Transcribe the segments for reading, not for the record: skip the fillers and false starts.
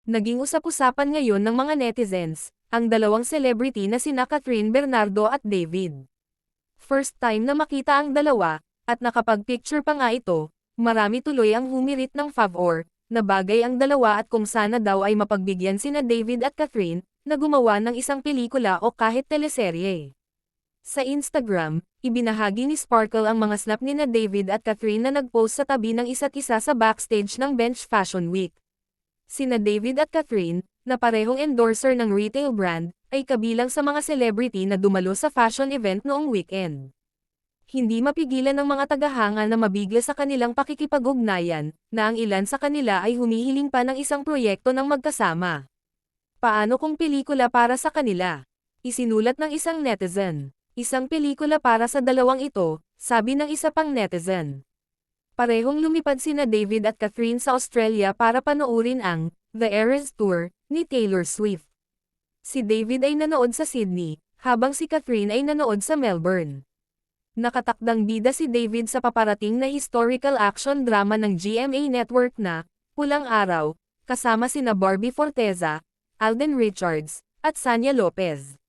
Naging usap-usapan ngayon ng mga netizens, ang dalawang celebrity na sina Catherine Bernardo at David. First time na makita ang dalawa, at nakapag-picture pa nga ito, marami tuloy ang humirit ng favor, na bagay ang dalawa at kung sana daw ay mapagbigyan sina David at Catherine, na gumawa ng isang pelikula o kahit teleserye. Sa Instagram, ibinahagi ni Sparkle ang mga snap ni na David at Catherine na nagpost sa tabi ng isa't isa sa backstage ng Bench Fashion Week. Sina David at Catherine, na parehong endorser ng retail brand, ay kabilang sa mga celebrity na dumalo sa fashion event noong weekend. Hindi mapigilan ng mga tagahanga na mabigla sa kanilang pakikipag-ugnayan, na ang ilan sa kanila ay humihiling pa ng isang proyekto ng magkasama. Paano kung pelikula para sa kanila? Isinulat ng isang netizen. Isang pelikula para sa dalawang ito, sabi ng isa pang netizen. Parehong lumipad sina David at Catherine sa Australia para panoorin ang The Eras Tour ni Taylor Swift. Si David ay nanood sa Sydney, habang si Catherine ay nanood sa Melbourne. Nakatakdang bida si David sa paparating na historical action drama ng GMA Network na Pulang Araw, kasama sina Barbie Forteza, Alden Richards, at Sanya Lopez.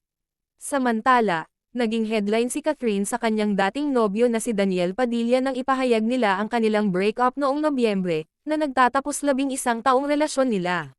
Samantala, naging headline si Catherine sa kanyang dating nobyo na si Daniel Padilla nang ipahayag nila ang kanilang breakup noong Nobyembre, na nagtatapos 11 taong relasyon nila.